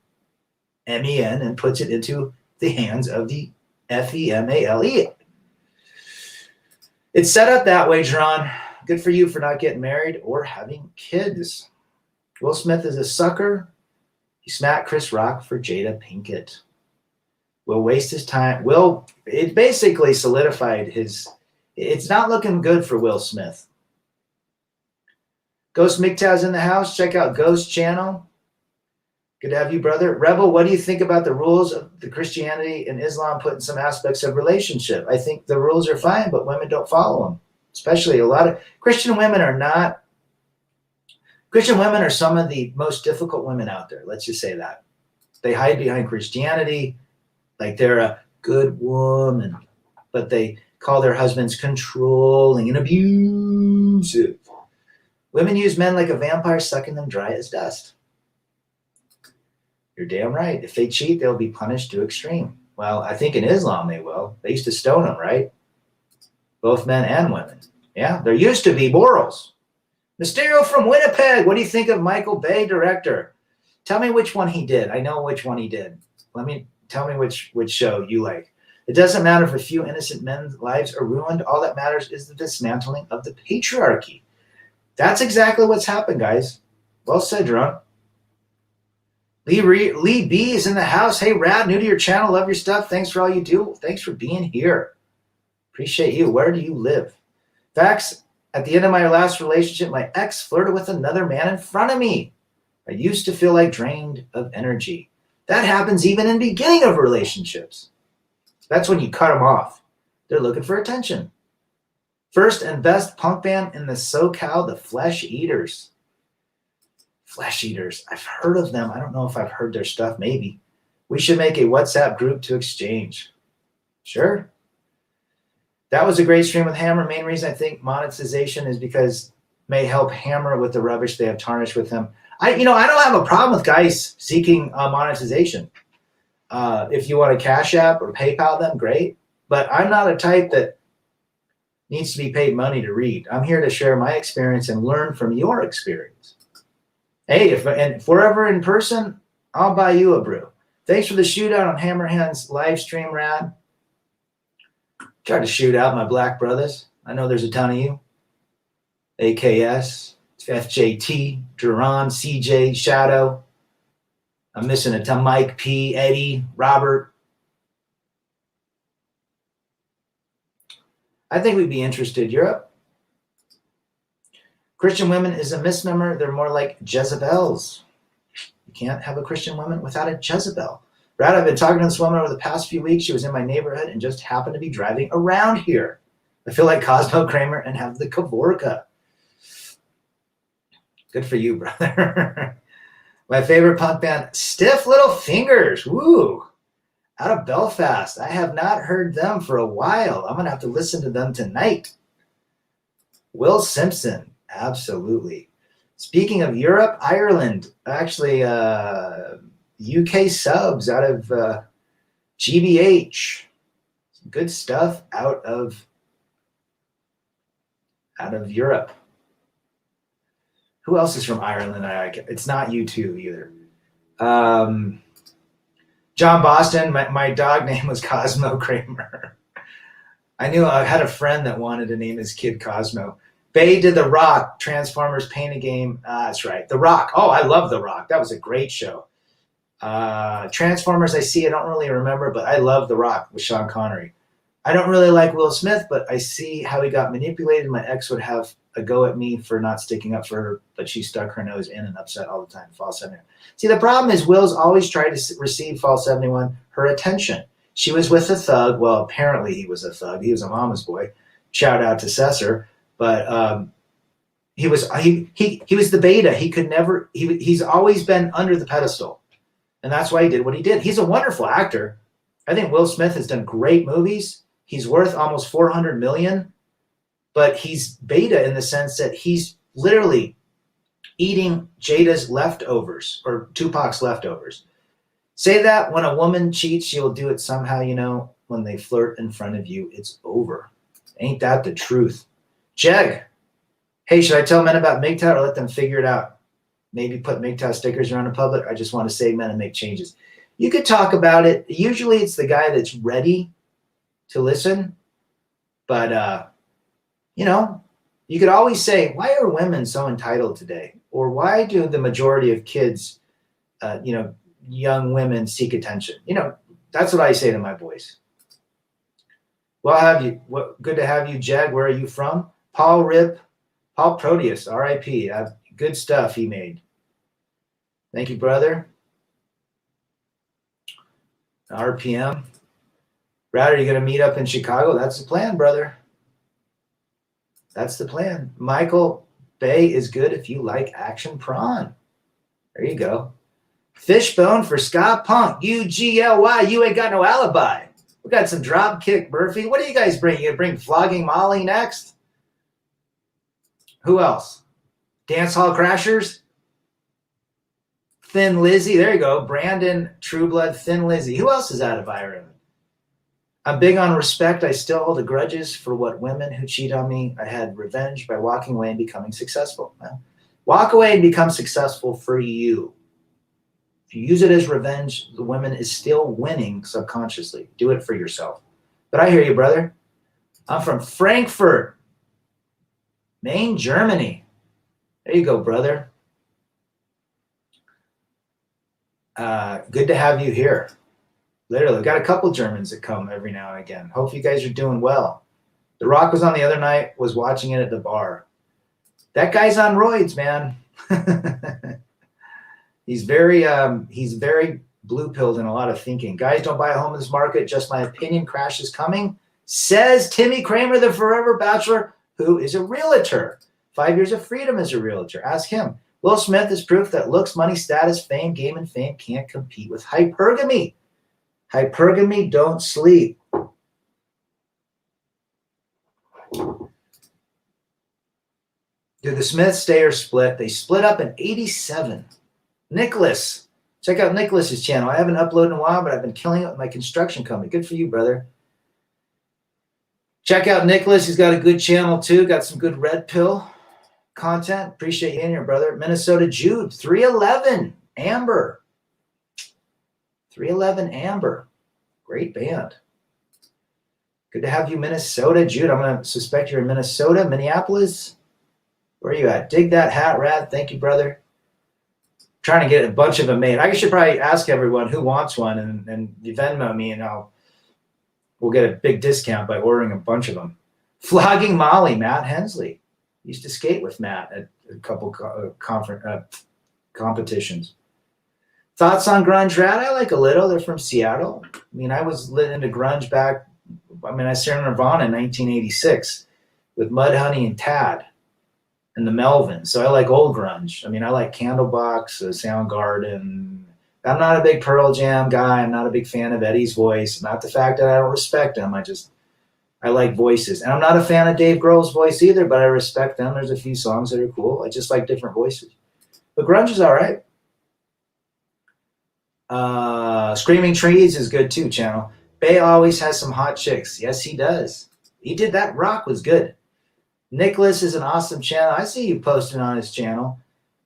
MEN, and puts it into the hands of the FEMALE. It's set up that way, Jerron. Good for you for not getting married or having kids. Will Smith is a sucker. He smacked Chris Rock for Jada Pinkett. Will waste his time. It basically solidified his. It's not looking good for Will Smith. Ghost Migtaz in the house. Check out Ghost channel. Good to have you, brother. Rebel, what do you think about the rules of the Christianity and Islam put in some aspects of relationship? I think the rules are fine, but women don't follow them. Especially a lot of Christian women are some of the most difficult women out there. Let's just say that. They hide behind Christianity like they're a good woman, but they call their husbands controlling and abusive. Women use men like a vampire, sucking them dry as dust. You're damn right. If they cheat, they'll be punished to extreme. Well, I think in Islam they will. They used to stone them, right? Both men and women. Yeah, there used to be morals. Mysterio from Winnipeg. What do you think of Michael Bay, director? Tell me which one he did. I know which one he did. Tell me which show you like. It doesn't matter if a few innocent men's lives are ruined. All that matters is the dismantling of the patriarchy. That's exactly what's happened, guys. Well said, Ron. Lee B is in the house. Hey, Rad, new to your channel. Love your stuff. Thanks for all you do. Thanks for being here. Appreciate you. Where do you live? Facts. At the end of my last relationship, my ex flirted with another man in front of me. I used to feel like drained of energy. That happens even in the beginning of relationships. That's when you cut them off. They're looking for attention. First and best punk band in the SoCal, the Flesh Eaters. Flesh Eaters. I've heard of them. I don't know if I've heard their stuff. Maybe. We should make a WhatsApp group to exchange. Sure. That was a great stream with Hammer. Main reason I think monetization is because may help Hammer with the rubbish they have tarnished with him. I don't have a problem with guys seeking monetization. If you want a Cash App or PayPal them, great. But I'm not a type that needs to be paid money to read. I'm here to share my experience and learn from your experience. Hey, if we're ever in person, I'll buy you a brew. Thanks for the shootout on Hammerhand's live stream, Rad. Tried to shoot out my black brothers. I know there's a ton of you. AKS, FJT, Duran, CJ, Shadow. I'm missing a ton. Mike P, Eddie, Robert. I think we'd be interested. Europe. Christian women is a misnomer. They're more like Jezebels. You can't have a Christian woman without a Jezebel. Brad, I've been talking to this woman over the past few weeks. She was in my neighborhood and just happened to be driving around here. I feel like Cosmo Kramer and have the Kavorka. Good for you, brother. My favorite punk band, Stiff Little Fingers. Woo! Out of Belfast. I have not heard them for a while. I'm going to have to listen to them tonight. Will Simpson. Absolutely. Speaking of Europe, Ireland. Actually, UK subs out of GBH. Some good stuff out of Europe. Who else is from Ireland? It's not U2 either. John Boston. My dog name was Cosmo Kramer. I had a friend that wanted to name his kid Cosmo. Bay did The Rock, Transformers Paint a Game. That's right. The Rock. Oh, I love The Rock. That was a great show. Transformers, I don't really remember, but I love The Rock with Sean Connery. I don't really like Will Smith, but I see how he got manipulated. My ex would have a go at me for not sticking up for her, but she stuck her nose in and upset all the time. False 71. See, the problem is Will's always tried to receive False 71 her attention. She was with a thug. Well, apparently he was a thug. He was a mama's boy. Shout out to Cesar. But he was the beta. He could never. He's always been under the pedestal, and that's why he did what he did. He's a wonderful actor. I think Will Smith has done great movies. He's worth almost 400 million, but he's beta in the sense that he's literally eating Jada's leftovers or Tupac's leftovers. Say that when a woman cheats, she'll do it somehow, you know, when they flirt in front of you, it's over. Ain't that the truth? Jeg, hey, should I tell men about MGTOW or let them figure it out? Maybe put MGTOW stickers around the public. I just want to save men and make changes. You could talk about it. Usually it's the guy that's ready to listen. But, you know, you could always say, why are women so entitled today? Or why do the majority of kids, you know, young women seek attention? You know, that's what I say to my boys. Well, have you? Good to have you, Jeg. Where are you from? Paul Proteus, R.I.P. Good stuff he made. Thank you, brother. RPM. Brad, are you going to meet up in Chicago? That's the plan, brother. That's the plan. Michael Bay is good if you like action prawn. There you go. Fishbone for Scott Punk. UGLY. You ain't got no alibi. We got some drop kick, Murphy. What do you guys bring? You gonna bring Flogging Molly next? Who else? Dance Hall Crashers? Thin Lizzy. There you go. Brandon, True Blood, Thin Lizzy. Who else is out of Ireland? I'm big on respect. I still hold the grudges for what women who cheat on me. I had revenge by walking away and becoming successful. Well, walk away and become successful for you. If you use it as revenge, the woman is still winning subconsciously. Do it for yourself. But I hear you, brother. I'm from Frankfurt, Maine, Germany. There you go, brother. Good to have you here. Literally, we've got a couple Germans that come every now and again. Hope you guys are doing well. The Rock was on the other night, was watching it at the bar. That guy's on roids, man. He's very blue-pilled in a lot of thinking. Guys, don't buy a home in this market. Just my opinion. Crash is coming, says Timmy Kramer, the forever bachelor, who is a realtor. 5 years of freedom as a realtor. Ask him. Will Smith is proof that looks, money, status, fame, game, and fame can't compete with hypergamy. Hypergamy, don't sleep. Did the Smiths stay or split? They split up in 87. Nicholas. Check out Nicholas's channel. I haven't uploaded in a while, but I've been killing it with my construction company. Good for you, brother. Check out Nicholas. He's got a good channel, too. Got some good red pill content. Appreciate you in here, brother. Minnesota Jude. 311. Amber. 311 Amber. Great band. Good to have you, Minnesota. Jude, I'm going to suspect you're in Minnesota, Minneapolis. Where are you at? Dig that hat, Rad. Thank you, brother. Trying to get a bunch of them made. I should probably ask everyone who wants one and Venmo me, and we'll get a big discount by ordering a bunch of them. Flogging Molly, Matt Hensley. Used to skate with Matt at a couple competitions. Thoughts on grunge, Rad? I like a little. They're from Seattle. I mean, I was lit into grunge back. I mean, I started Nirvana in 1986 with Mudhoney and Tad and the Melvins. So I like old grunge. I mean, I like Candlebox, Soundgarden. I'm not a big Pearl Jam guy. I'm not a big fan of Eddie's voice. Not the fact that I don't respect him. I like voices. And I'm not a fan of Dave Grohl's voice either, but I respect them. There's a few songs that are cool. I just like different voices. But grunge is all right. Screaming Trees is good too, channel. Bay always has some hot chicks. Yes, he does. He did that. Rock was good. Nicholas is an awesome channel. I see you posting on his channel.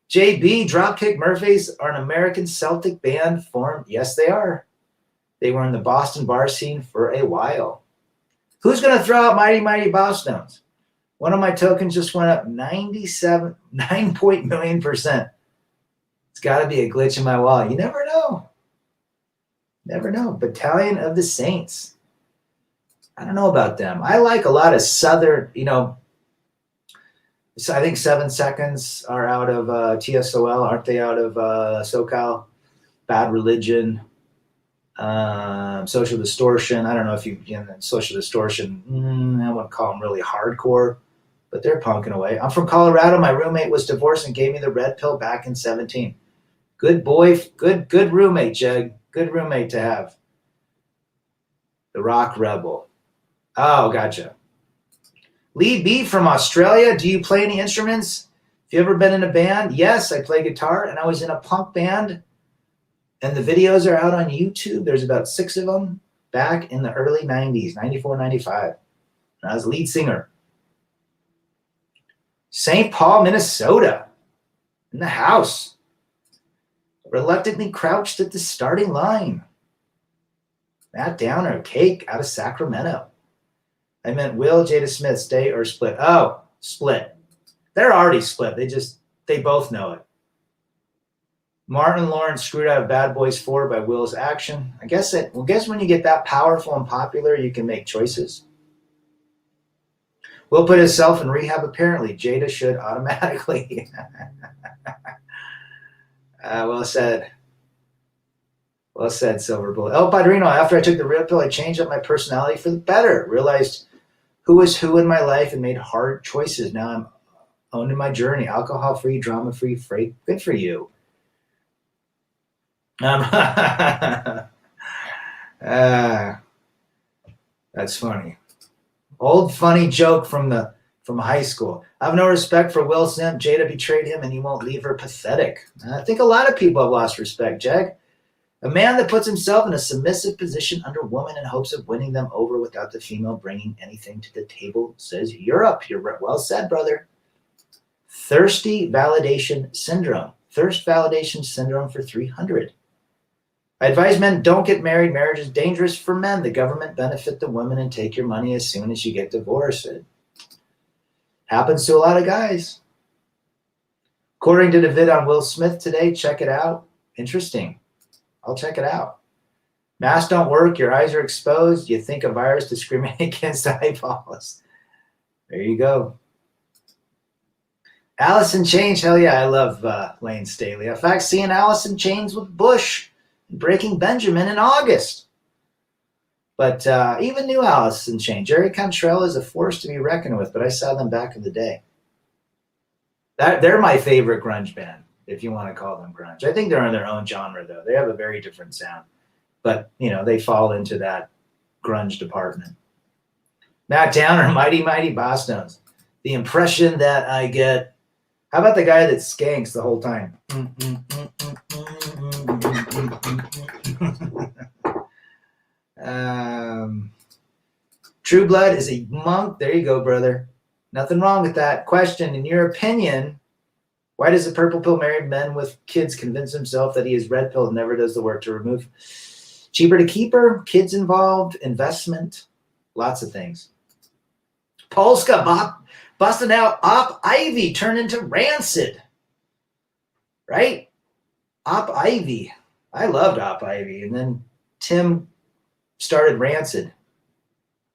JB, Dropkick Murphys are an American Celtic band formed. Yes, they are. They were in the Boston bar scene for a while. Who's going to throw out Mighty Mighty Bosstones? One of my tokens just went up 9.000,000%. It's got to be a glitch in my wallet. You never know. Never know. Battalion of the Saints. I don't know about them. I like a lot of Southern, so I think 7 Seconds are out of TSOL, aren't they out of SoCal? Bad Religion, Social Distortion. I don't know if Social Distortion, I wouldn't call them really hardcore, but they're punking away. I'm from Colorado. My roommate was divorced and gave me the red pill back in 17. Good boy. Good roommate, Jeg. Good roommate to have. The Rock Rebel. Oh, gotcha. Lee B from Australia. Do you play any instruments? Have you ever been in a band? Yes, I play guitar, and I was in a punk band, and the videos are out on YouTube. There's about 6 of them back in the early 90s, 94, 95. And I was lead singer. St. Paul, Minnesota. In the house. Reluctantly crouched at the starting line. Matt Downer, Cake out of Sacramento. I meant Will, Jada Smith, stay or split? Oh, split. They're already split. They both know it. Martin Lawrence screwed out of Bad Boys 4 by Will's action. I guess when you get that powerful and popular, you can make choices. Will put himself in rehab, apparently. Jada should automatically. Well said. Well said, Silver Bullet. El Padrino, after I took the red pill, I changed up my personality for the better. Realized who was who in my life and made hard choices. Now I'm owning my journey. Alcohol-free, drama-free, freight. Good for you. That's funny. Old funny joke from high school. I have no respect for Will Smith. Jada betrayed him and he won't leave her. Pathetic. I think a lot of people have lost respect, Jag. A man that puts himself in a submissive position under a woman in hopes of winning them over without the female bringing anything to the table says, you're up. You're well said, brother. Thirsty validation syndrome. Thirst validation syndrome for 300. I advise men don't get married. Marriage is dangerous for men. The government benefit the women and take your money as soon as you get divorced. It happens to a lot of guys. According to the vid on Will Smith today, check it out. Interesting. I'll check it out. Masks don't work. Your eyes are exposed. You think a virus discriminates against the eyeballs. There you go. Alice in Chains. Hell yeah, I love Lane Staley. In fact, seeing Alice in Chains with Bush and Breaking Benjamin in August. But even new Alice in Chains. Jerry Cantrell is a force to be reckoned with, but I saw them back in the day. They're my favorite grunge band, if you want to call them grunge. I think they're in their own genre, though. They have a very different sound. But, they fall into that grunge department. Matt Downer, Mighty Mighty Boss Stones. The impression that I get. How about the guy that skanks the whole time? True Blood is a monk. There you go, brother. Nothing wrong with that. Question, in your opinion, why does a purple pill married man with kids convince himself that he is red pill and never does the work to remove? Cheaper to keep her, kids involved, investment, lots of things. Polska, busting out Op Ivy turned into Rancid. Right? Op Ivy. I loved Op Ivy. And then Tim started Rancid.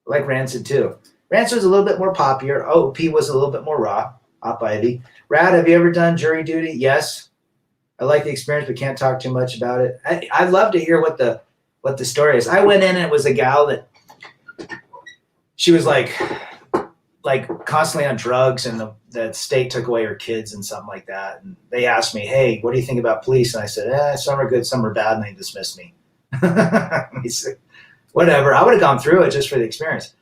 I like Rancid too. Rancid was a little bit more popular. OP was a little bit more raw. Op Ivy. Rad, have you ever done jury duty? Yes. I like the experience, but can't talk too much about it. I'd love to hear what the story is. I went in and it was a gal that she was like constantly on drugs, and the state took away her kids and something like that. And they asked me, hey, what do you think about police? And I said, some are good, some are bad, and they dismissed me. He said, whatever. I would have gone through it just for the experience.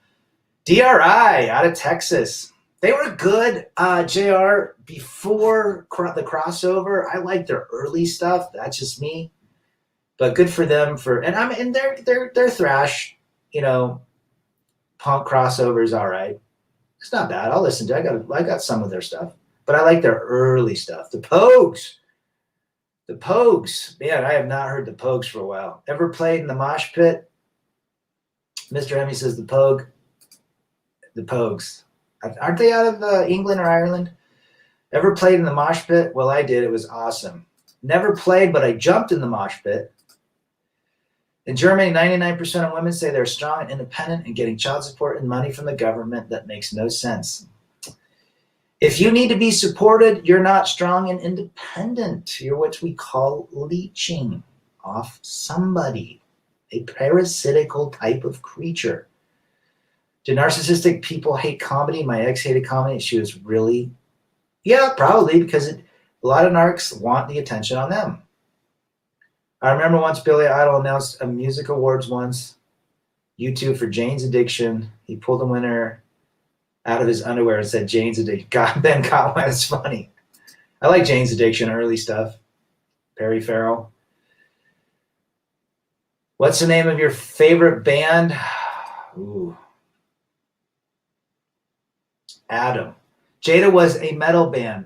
DRI out of Texas. They were good, JR, before the crossover. I like their early stuff. That's just me. But good for them and they're thrash, punk crossovers, all right. It's not bad. I'll listen to it. I got some of their stuff. But I like their early stuff. The Pogues. Man, I have not heard the Pogues for a while. Ever played in the mosh pit? Mr. Emmy says the Pogues. Aren't they out of England or Ireland? Ever played in the mosh pit? Well, I did. It was awesome. Never played, but I jumped in the mosh pit. In Germany, 99% of women say they're strong and independent and getting child support and money from the government. That makes no sense. If you need to be supported, you're not strong and independent. You're what we call leeching off somebody, a parasitical type of creature. Do narcissistic people hate comedy? My ex hated comedy. She was really, yeah, probably, because a lot of narcs want the attention on them. I remember once Billy Idol announced a music awards once, YouTube for Jane's Addiction. He pulled the winner out of his underwear and said Jane's Addiction. God, Ben Conway, that's funny. I like Jane's Addiction, early stuff. Perry Farrell. What's the name of your favorite band? Ooh. Adam. Jada was a metal band.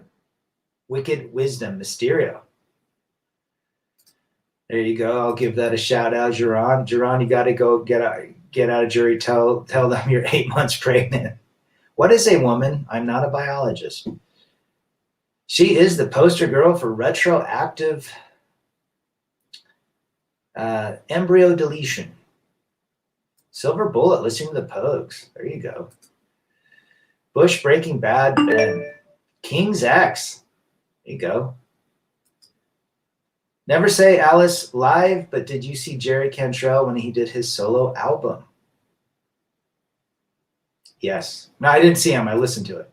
Wicked Wisdom, Mysterio. There you go. I'll give that a shout out, Geron. Geron, you got to go get out of jury. Tell them you're 8 months pregnant. What is a woman? I'm not a biologist. She is the poster girl for retroactive embryo deletion. Silver Bullet, listening to the Pogues. There you go. Bush, Breaking Bad, and King's X. There you go. Never Say Alice live, but did you see Jerry Cantrell when he did his solo album? Yes. No, I didn't see him. I listened to it.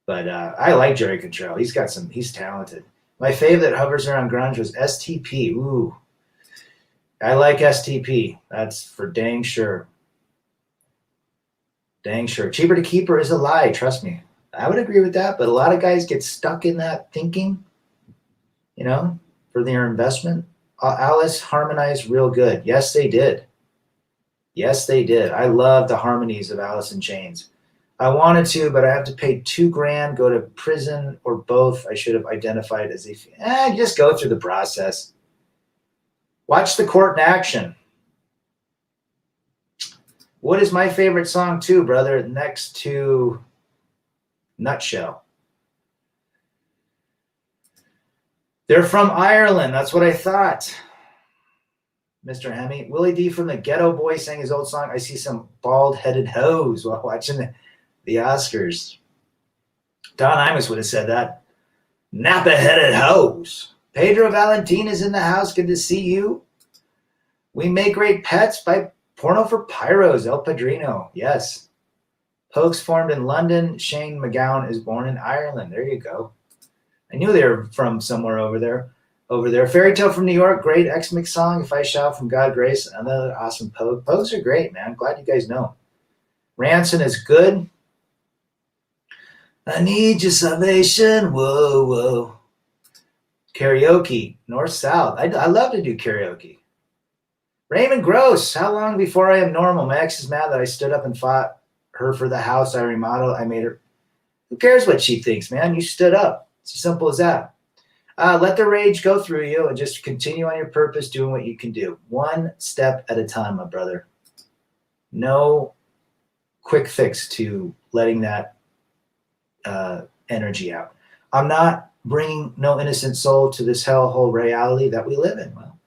But I like Jerry Cantrell. He's talented. My fave that hovers around grunge was STP. Ooh. I like STP. That's for dang sure. Dang sure. Cheaper to keep her is a lie. Trust me. I would agree with that. But a lot of guys get stuck in that thinking, for their investment. Alice harmonized real good. Yes, they did. Yes, they did. I love the harmonies of Alice in Chains. I wanted to, but I have to pay $2,000, go to prison, or both. I should have identified as just go through the process. Watch the court in action. What is my favorite song too, brother? Next to Nutshell. They're from Ireland. That's what I thought. Mr. Hemi. Willie D from the Ghetto Boy sang his old song, I See Some Bald-Headed Hoes, while watching the Oscars. Don Imus would have said that. Napa-headed hoes. Pedro Valentin is in the house. Good to see you. We Make Great Pets by Porno for Pyros, El Padrino. Yes. Pokes formed in London. Shane McGowan is born in Ireland. There you go. I knew they were from somewhere over there. Fairy Tale from New York, great X-Mix song. If I Shout from God Grace, another awesome Pogue. Pogues are great, man. I'm glad you guys know. Ranson is good. I need your salvation. Whoa, whoa. Karaoke, north, south. I love to do karaoke. Raymond Gross, how long before I am normal? My ex is mad that I stood up and fought her for the house I remodeled. I made her. Who cares what she thinks, man? You stood up. It's as simple as that. Let the rage go through you and just continue on your purpose, doing what you can do. One step at a time, my brother. No quick fix to letting that energy out. I'm not bringing no innocent soul to this hellhole reality that we live in. Well,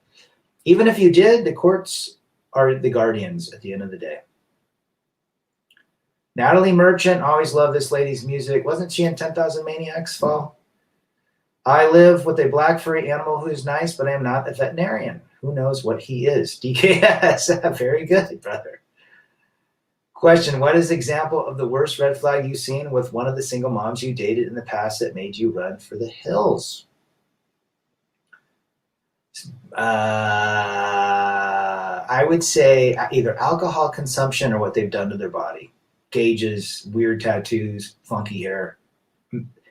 even if you did, the courts are the guardians at the end of the day. Natalie Merchant, always love this lady's music. Wasn't she in 10,000 Maniacs fall? I live with a black furry animal who's nice, but I am not a veterinarian. Who knows what he is? DKS. Very good, brother. Question, what is the example of the worst red flag you've seen with one of the single moms you dated in the past that made you run for the hills? I would say either alcohol consumption or what they've done to their body. Gauges, weird tattoos, funky hair.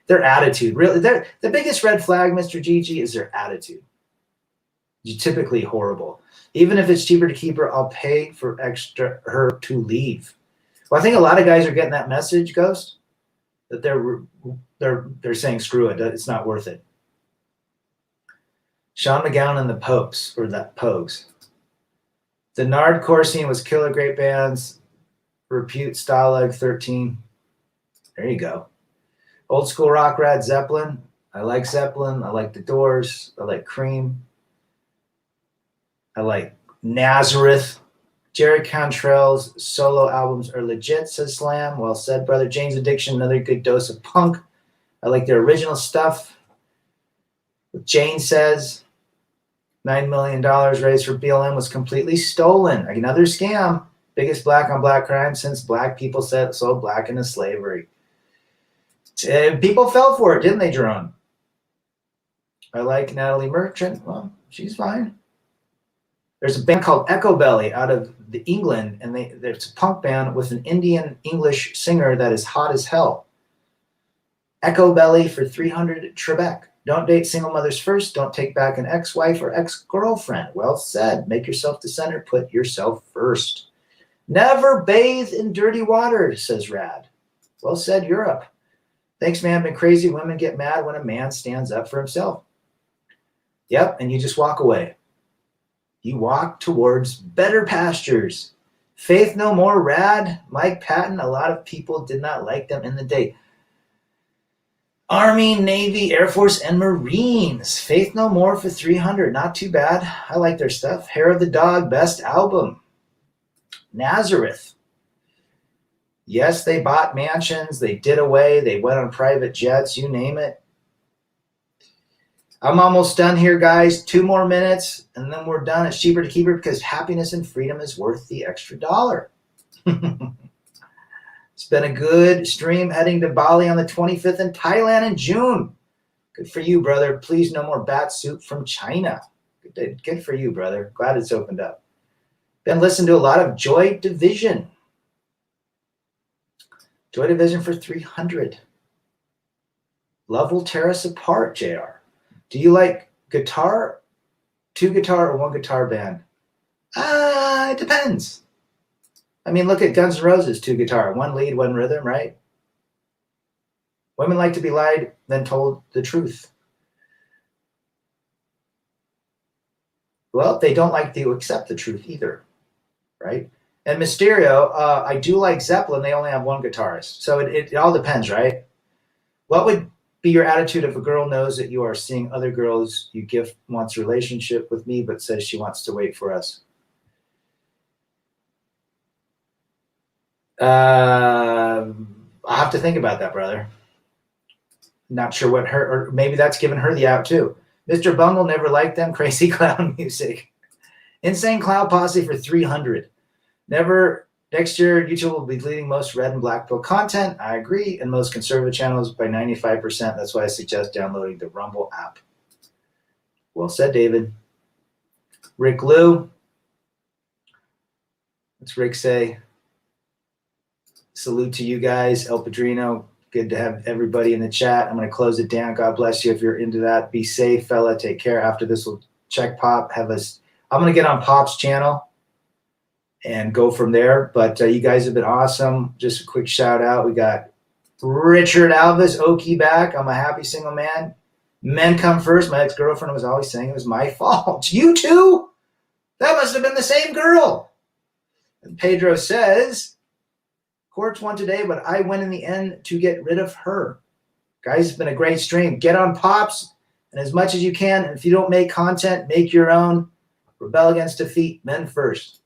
Their attitude, really, the biggest red flag, Mr. Gigi, is their attitude. It's typically horrible. Even if it's cheaper to keep her, I'll pay for her to leave. Well, I think a lot of guys are getting that message, Ghost, that they're saying screw it, it's not worth it. Sean McGowan and the Popes, or that Pogues. The Nardcore scene was killer, great bands. Repute, Stalag, 13. There you go. Old school rock, Rad Zeppelin. I like Zeppelin. I like the Doors. I like Cream. I like Nazareth. Jerry Cantrell's solo albums are legit, says Slam. Well said, brother. Jane's Addiction, another good dose of punk. I like their original stuff. Jane says $9 million raised for BLM was completely stolen. Another scam. Biggest black on black crime since black people sold black into slavery. People fell for it, didn't they, Jerome? I like Natalie Merchant. Well, she's fine. There's a band called Echo Belly out of England, and it's a punk band with an Indian English singer that is hot as hell. Echo Belly for 300 Trebek. Don't date single mothers first. Don't take back an ex-wife or ex-girlfriend. Well said. Make yourself the center. Put yourself first. Never bathe in dirty water, says Rad. Well said, Europe. Thanks, man. Been crazy. Women get mad when a man stands up for himself. Yep, and you just walk away. You walk towards better pastures. Faith No More, Rad, Mike Patton. A lot of people did not like them in the day. Army, Navy, Air Force, and Marines. Faith No More for 300. Not too bad. I like their stuff. Hair of the Dog, best album. Nazareth. Yes, they bought mansions. They did away. They went on private jets. You name it. I'm almost done here, guys. 2 more minutes, and then we're done. It's cheaper to keep it because happiness and freedom is worth the extra $1. It's been a good stream heading to Bali on the 25th and Thailand in June. Good for you, brother. Please, no more bat soup from China. Good for you, brother. Glad it's opened up. Been listening to a lot of Joy Division. Joy Division for 300. Love will tear us apart, JR. Do you like guitar, 2 guitar, or 1 guitar band? It depends. I mean, look at Guns N' Roses, 2 guitar, 1 lead, 1 rhythm, right? Women like to be lied, then told the truth. Well, they don't like to accept the truth either, right? And Mysterio, I do like Zeppelin. They only have 1 guitarist. So it all depends, right? What would be your attitude if a girl knows that you are seeing other girls, you give wants a relationship with me, but says she wants to wait for us? I'll have to think about that, brother. Not sure what her, or maybe that's giving her the out too. Mr. Bungle never liked them. Crazy clown music. Insane Clown Posse for 300. Next year, YouTube will be leading most red and black pill content. I agree. And most conservative channels by 95%. That's why I suggest downloading the Rumble app. Well said, David. Rick Lou. What's Rick say? Salute to you guys. El Padrino. Good to have everybody in the chat. I'm going to close it down. God bless you if you're into that. Be safe, fella. Take care. After this, we'll check Pop. I'm going to get on Pop's channel and go from there. But you guys have been awesome. Just a quick shout out. We got Richard Alvis, Okie back. I'm a happy single man. Men come first. My ex-girlfriend was always saying it was my fault. You too? That must have been the same girl. And Pedro says, courts won today, but I win in the end to get rid of her. Guys, it's been a great stream. Get on Pops and as much as you can. And if you don't make content, make your own. Rebel against defeat. Men first.